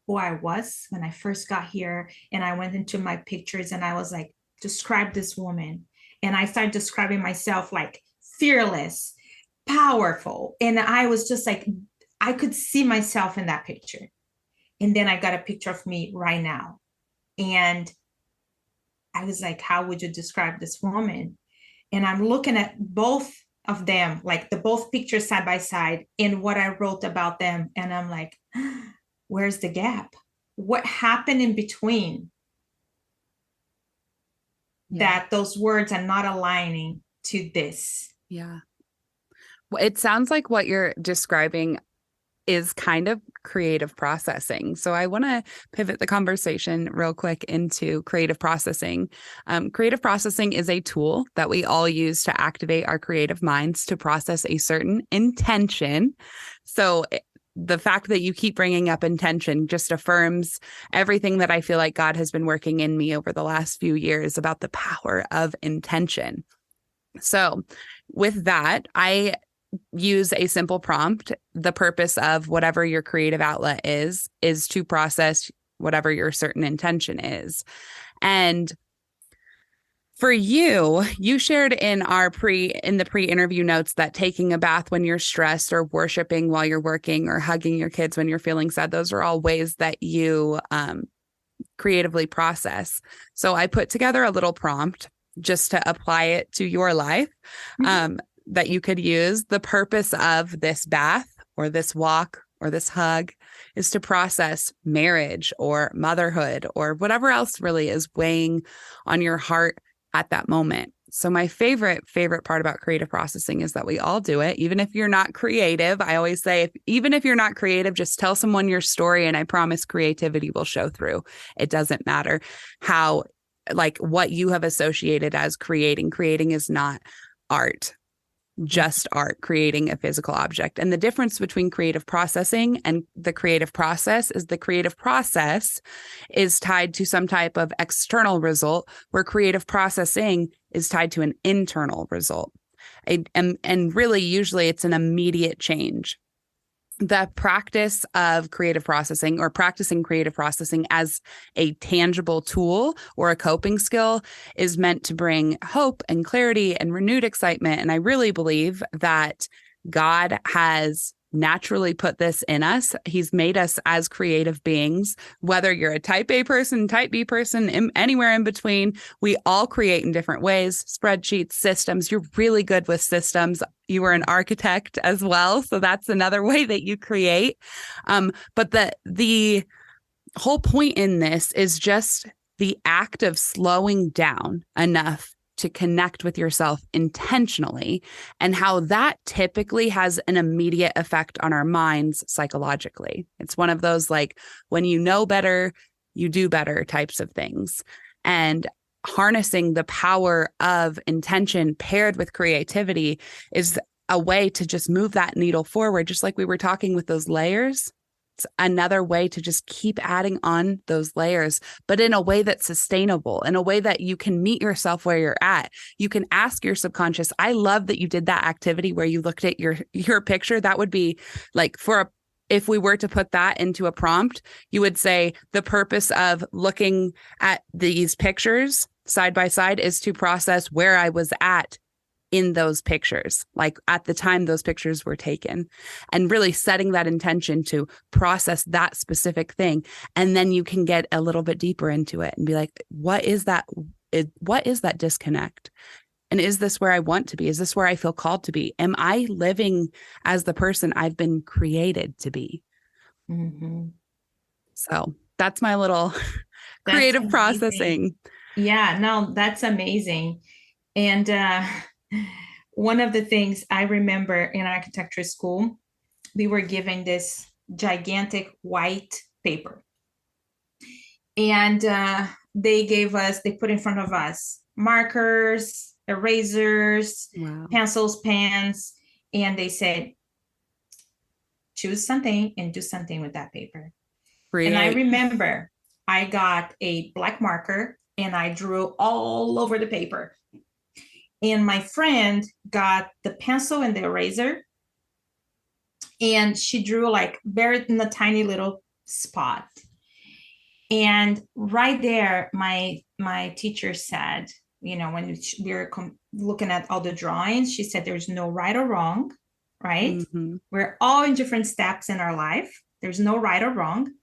who I was when I first got here. And I went into my pictures and I was like, describe this woman. And I started describing myself like fearless, powerful. And I was just like, I could see myself in that picture. And then I got a picture of me right now. And I was like, how would you describe this woman? And I'm looking at both of them, like both pictures side by side, and what I wrote about them. And I'm like, where's the gap? What happened in between? Yeah. That those words are not aligning to this. Yeah. Well, it sounds like what you're describing is kind of creative processing. So I want to pivot the conversation real quick into creative processing. Creative processing is a tool that we all use to activate our creative minds to process a certain intention. So the fact that you keep bringing up intention just affirms everything that I feel like God has been working in me over the last few years about the power of intention. So with that, I use a simple prompt. The purpose of whatever your creative outlet is to process whatever your certain intention is. And for you, you shared in the pre-interview notes that taking a bath when you're stressed, or worshiping while you're working, or hugging your kids when you're feeling sad, those are all ways that you creatively process. So I put together a little prompt just to apply it to your life, that you could use. The purpose of this bath or this walk or this hug is to process marriage or motherhood or whatever else really is weighing on your heart at that moment. So my favorite part about creative processing is that we all do it. Even if you're not creative, I always say, even if you're not creative, just tell someone your story, and I promise creativity will show through. It doesn't matter how, like, what you have associated as creating. Creating is not art, just art, creating a physical object. And the difference between creative processing and the creative process is the creative process is tied to some type of external result, where creative processing is tied to an internal result. And really, usually it's an immediate change. The practice of creative processing, or practicing creative processing as a tangible tool or a coping skill, is meant to bring hope and clarity and renewed excitement. And I really believe that God has naturally put this in us. He's made us as creative beings, whether you're a type A person, type B person, anywhere in between. We all create in different ways. Spreadsheets, systems. You're really good with systems. You were an architect as well, so that's another way that you create. But the whole point in this is just the act of slowing down enough to connect with yourself intentionally, and how that typically has an immediate effect on our minds psychologically. It's one of those, like, when you know better, you do better types of things. And harnessing the power of intention paired with creativity is a way to just move that needle forward. Just like we were talking with those layers, it's another way to just keep adding on those layers, but in a way that's sustainable, in a way that you can meet yourself where you're at. You can ask your subconscious. I love that you did that activity where you looked at your picture. That would be like, if we were to put that into a prompt, you would say the purpose of looking at these pictures side by side is to process where I was at in those pictures, like at the time those pictures were taken, and really setting that intention to process that specific thing. And then you can get a little bit deeper into it and be like, what is that disconnect? And is this where I want to be? Is this where I feel called to be? Am I living as the person I've been created to be? Mm-hmm. So that's my little creative processing. Yeah, no, that's amazing. And one of the things I remember in architecture school, we were given this gigantic white paper. And they put in front of us markers, erasers, Wow. pencils, pens, and they said, choose something and do something with that paper. And I remember I got a black marker and I drew all over the paper. And my friend got the pencil and the eraser, and she drew like very in a tiny little spot. And right there, my teacher said, when we were looking at all the drawings, she said, there's no right or wrong, right? Mm-hmm. We're all in different steps in our life. There's no right or wrong.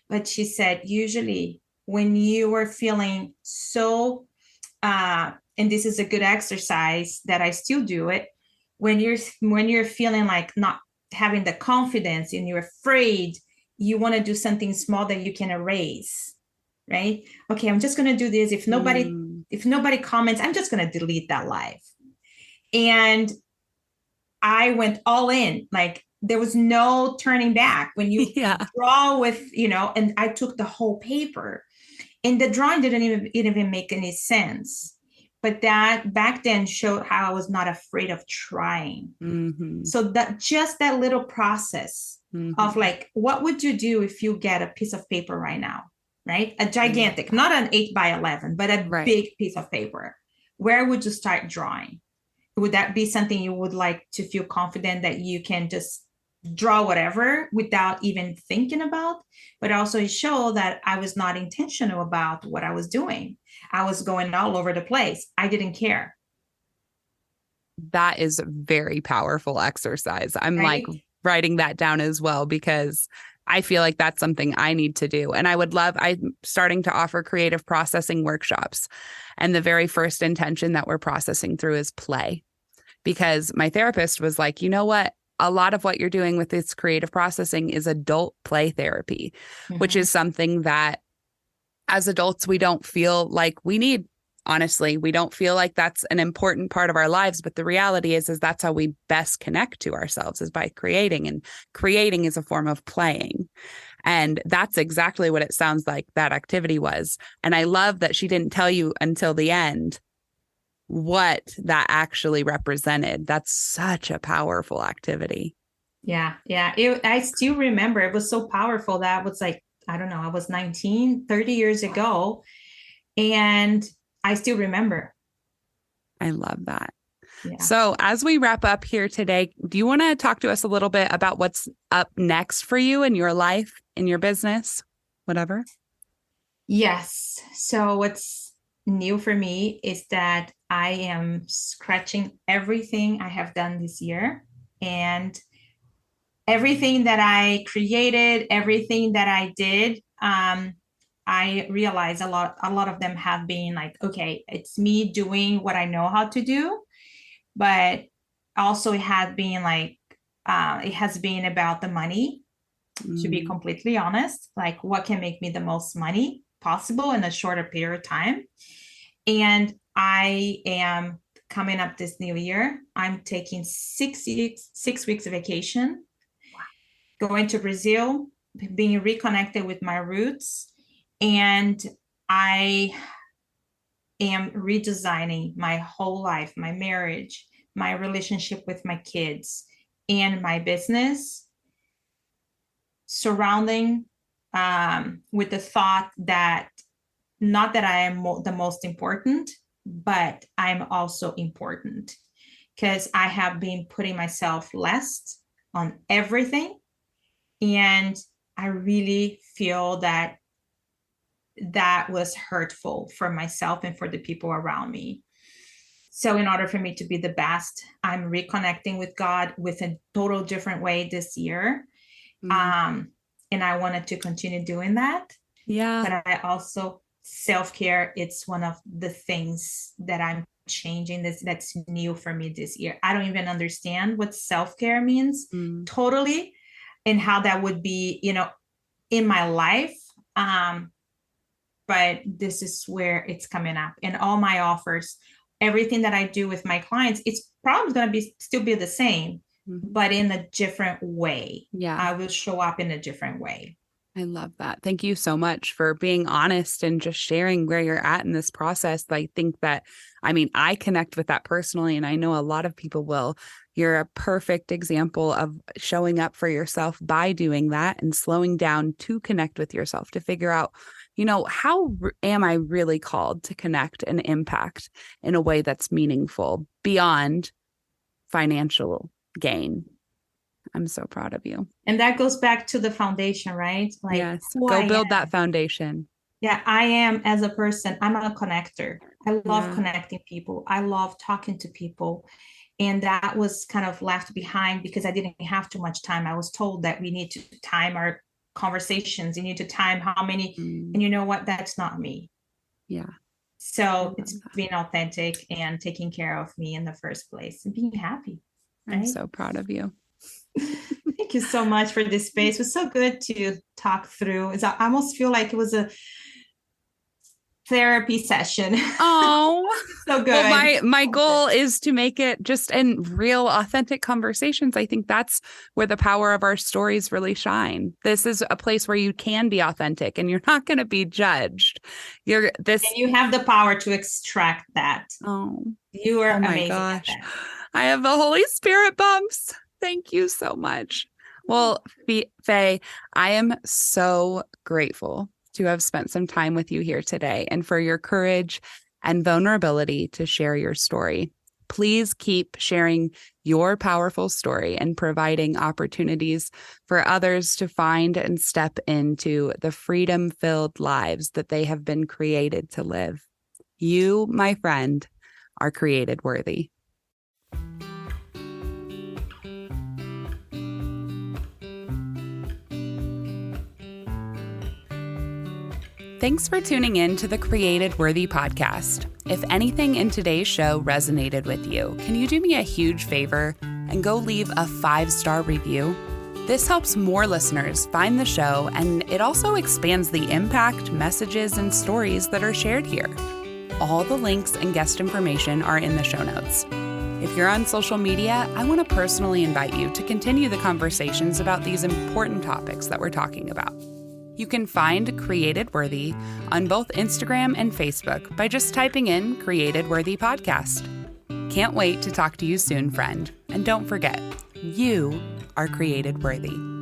But she said, usually when you are feeling so, and this is a good exercise that I still do it, when you're feeling like not having the confidence and you're afraid, you want to do something small that you can erase, right? Okay, I'm just going to do this. If nobody comments, I'm just going to delete that live. And I went all in, like there was no turning back when you draw with, and I took the whole paper, and the drawing didn't even make any sense. But that back then showed how I was not afraid of trying. Mm-hmm. So that just that little process of like, what would you do if you get a piece of paper right now, right? A gigantic, not an 8x11, but a big piece of paper. Where would you start drawing? would that be something you would like to feel confident that you can just draw whatever without even thinking about? But also it showed that I was not intentional about what I was doing. I was going all over the place. I didn't care. That is a very powerful exercise. I'm like Right? writing that down as well because I feel like that's something I need to do. And I'm starting to offer creative processing workshops. And the very first intention that we're processing through is play. Because my therapist was like, you know what? A lot of what you're doing with this creative processing is adult play therapy, which is something that as adults, we don't feel like we need. Honestly, we don't feel like that's an important part of our lives. But the reality is that's how we best connect to ourselves, is by creating. And creating is a form of playing. And that's exactly what it sounds like that activity was. And I love that she didn't tell you until the end what that actually represented. That's such a powerful activity. Yeah. I still remember it was so powerful that was like, I don't know, I was 19, 30 years ago. And I still remember. I love that. Yeah. So as we wrap up here today, do you want to talk to us a little bit about what's up next for you in your life, in your business, whatever? Yes. So what's new for me is that I am scratching everything I have done this year, and everything that I created, everything that I did. I realize a lot of them have been like, okay, it's me doing what I know how to do, but also it has been like, it has been about the money, to be completely honest, like what can make me the most money possible in a shorter period of time. And I am coming up this new year. I'm taking 6 weeks of vacation, going to Brazil, being reconnected with my roots. And I am redesigning my whole life, my marriage, my relationship with my kids, and my business, surrounding with the thought that not that I am the most important, but I'm also important, because I have been putting myself less on everything. And I really feel that that was hurtful for myself and for the people around me. So in order for me to be the best, I'm reconnecting with God with a total different way this year. And I wanted to continue doing that. Yeah. But I also, self-care, it's one of the things that I'm changing, that's new for me this year. I don't even understand what self-care means totally, and how that would be, in my life. But this is where it's coming up, and all my offers, everything that I do with my clients, it's probably going to still be the same, but in a different way. Yeah. I will show up in a different way. I love that. Thank you so much for being honest and just sharing where you're at in this process. I think that, I connect with that personally, and I know a lot of people will. You're a perfect example of showing up for yourself by doing that and slowing down to connect with yourself, to figure out, how am I really called to connect and impact in a way that's meaningful beyond financial gain. I'm so proud of you. And that goes back to the foundation, right? Like, yes, go build that foundation. Yeah, I am, as a person, I'm a connector. I love connecting people. I love talking to people. And that was kind of left behind because I didn't have too much time. I was told that we need to time our conversations. You need to time how many, and you know what? That's not me. Yeah. So it's being authentic and taking care of me in the first place and being happy. Right? I'm so proud of you. Thank you so much for this space. It was so good to talk through. I almost feel like it was a therapy session. Oh, so good. Well, my goal is to make it just in real, authentic conversations. I think that's where the power of our stories really shine. This is a place where you can be authentic and you're not going to be judged. And you have the power to extract that. Oh, you are amazing. Gosh. At that. I have the Holy Spirit bumps. Thank you so much. Well, Faye, I am so grateful to have spent some time with you here today and for your courage and vulnerability to share your story. Please keep sharing your powerful story and providing opportunities for others to find and step into the freedom-filled lives that they have been created to live. You, my friend, are created worthy. Thanks for tuning in to the Created Worthy podcast. If anything in today's show resonated with you, can you do me a huge favor and go leave a 5-star review? This helps more listeners find the show, and it also expands the impact, messages, and stories that are shared here. All the links and guest information are in the show notes. If you're on social media, I want to personally invite you to continue the conversations about these important topics that we're talking about. You can find Created Worthy on both Instagram and Facebook by just typing in Created Worthy Podcast. Can't wait to talk to you soon, friend. And don't forget, you are created worthy.